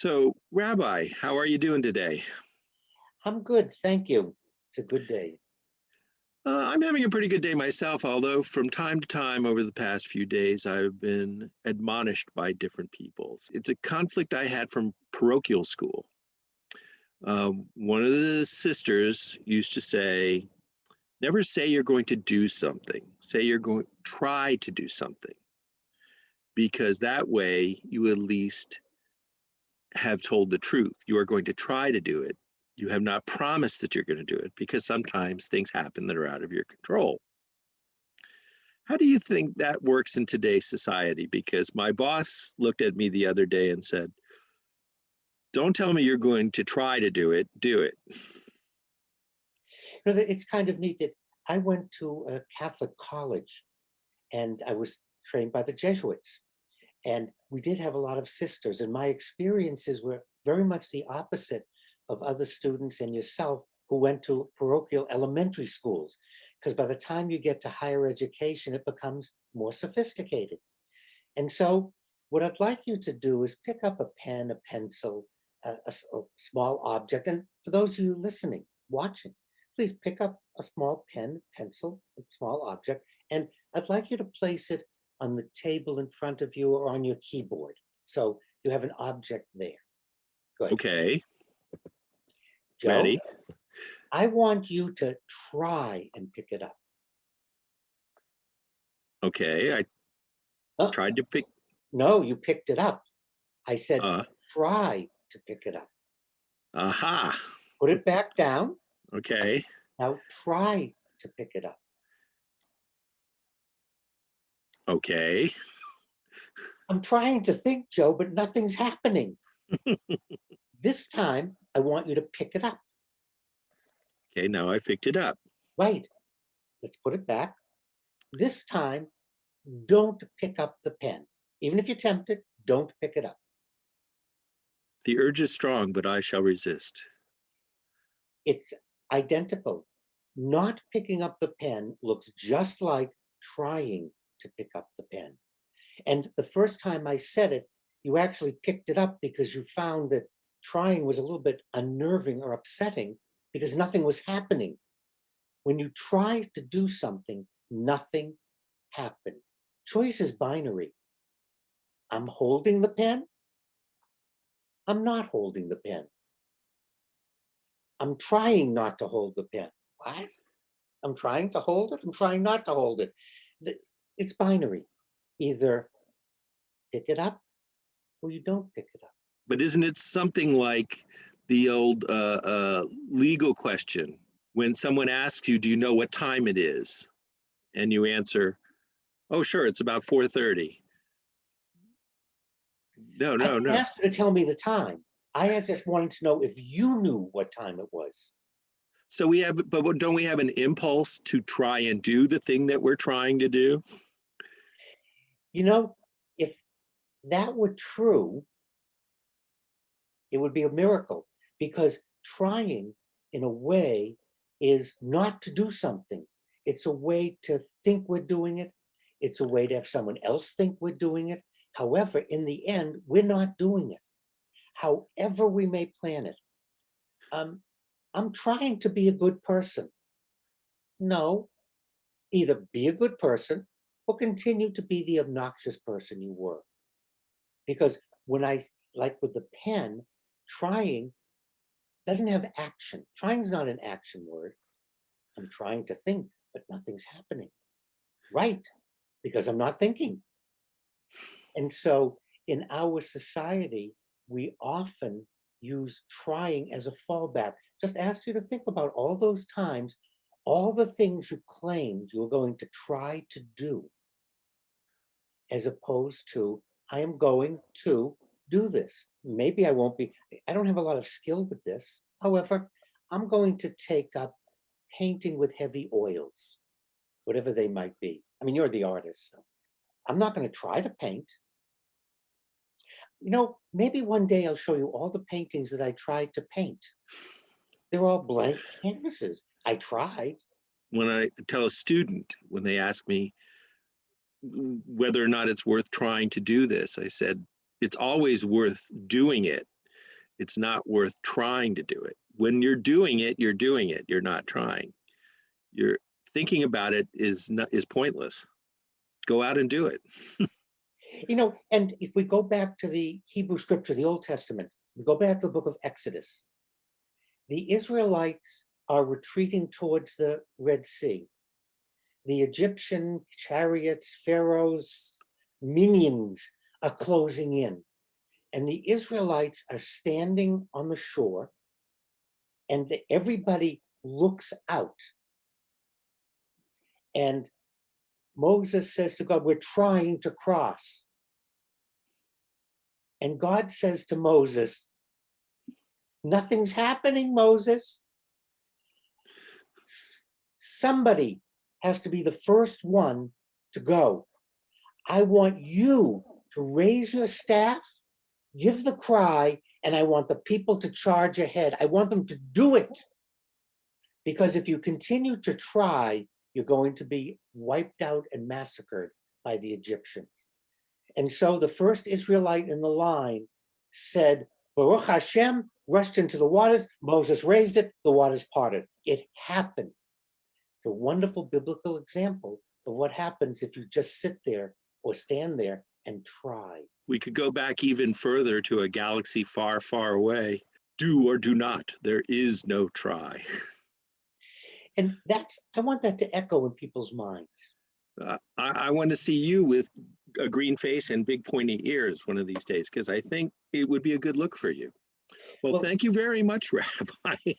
So, Rabbi, how are you doing today? I'm good, thank you. It's a good day. I'm having a pretty good day myself, although from time to time over the past few days, I've been admonished by different peoples. It's a conflict I had from parochial school. One of the sisters used to say, never say you're going to do something. Say you're going to try to do something, because that way you at least have told the truth. You are going to try to do it. You have not promised that you're going to do it because sometimes things happen that are out of your control. How do you think that works in today's society? Because my boss looked at me the other day and said, don't tell me you're going to try to do it. It's kind of neat that I went to a Catholic college and I was trained by the Jesuits. And we did have a lot of sisters, and my experiences were very much the opposite of other students and yourself who went to parochial elementary schools. Because by the time you get to higher education, it becomes more sophisticated. And so, what I'd like you to do is pick up a pen, a pencil, a small object. And for those of you listening, watching, please pick up a small pen, pencil, a small object, and I'd like you to place it on the table in front of you or on your keyboard. So you have an object there. Good. Okay, Joe, ready. I want you to try and pick it up. Okay, I Oh, tried to pick, no, you picked it up. I said, uh, try to pick it up. aha. Put it back down. Okay, Now try to pick it up. okay, I'm trying to think, Joe, but nothing's happening. This time, I want you to pick it up. okay, now I picked it up. Right. Let's put it back. This time, don't pick up the pen. Even if you're tempted, don't pick it up. The urge is strong, but I shall resist. It's identical. Not picking up the pen looks just like trying to pick up the pen. And the first time I said it, you actually picked it up because you found that trying was a little bit unnerving or upsetting because nothing was happening. When you try to do something, nothing happened. Choice is binary. I'm holding the pen. I'm not holding the pen. I'm trying not to hold the pen. What? I'm trying to hold it. I'm trying not to hold it. It's binary. Either pick it up or you don't pick it up. But isn't it something like the old legal question? When someone asks you, do you know what time it is? And you answer, oh, sure, it's about 4:30. No, I no, didn't no. ask you to tell me the time. I just wanted to know if you knew what time it was. So we have, but don't we have an impulse to try and do the thing that we're trying to do? You know, if that were true, it would be a miracle because trying, in a way, is not to do something. It's a way to think we're doing it. It's a way to have someone else think we're doing it. However, in the end, we're not doing it. However, we may plan it. I'm trying to be a good person. No, either be a good person or continue to be the obnoxious person you were. Because when I, like with the pen, trying doesn't have action. Trying is not an action word. I'm trying to think, but nothing's happening. Right, because I'm not thinking. And so in our society, we often use trying as a fallback. Just ask you to think about all those times, all the things you claimed you were going to try to do, as opposed to, I am going to do this. Maybe I won't be, I don't have a lot of skill with this. However, I'm going to take up painting with heavy oils, whatever they might be. I mean, you're the artist, so I'm not going to try to paint. Maybe one day I'll show you all the paintings that I tried to paint. They're all blank canvases. I tried. When I tell a student, when they ask me whether or not it's worth trying to do this, I said, it's always worth doing it. It's not worth trying to do it. When you're doing it, you're doing it. You're not trying. You're thinking about it is pointless. Go out and do it. And if we go back to the Hebrew scripture, the Old Testament, we go back to the book of Exodus, the Israelites are retreating towards the Red Sea. The Egyptian chariots, pharaohs, minions are closing in. And the Israelites are standing on the shore, and everybody looks out. And Moses says to God, we're trying to cross. And God says to Moses, nothing's happening, Moses. Somebody has to be the first one to go. I want you to raise your staff, give the cry, and I want the people to charge ahead. I want them to do it. Because if you continue to try, you're going to be wiped out and massacred by the Egyptians. And so the first Israelite in the line said, Baruch Hashem, rushed into the waters. Moses raised it, the waters parted. It happened. It's a wonderful biblical example of what happens if you just sit there or stand there and try. We could go back even further to a galaxy far, far away. Do or do not. There is no try. And I want that to echo in people's minds. I want to see you with a green face and big pointy ears one of these days, because I think it would be a good look for you. Well, thank you very much, Rabbi.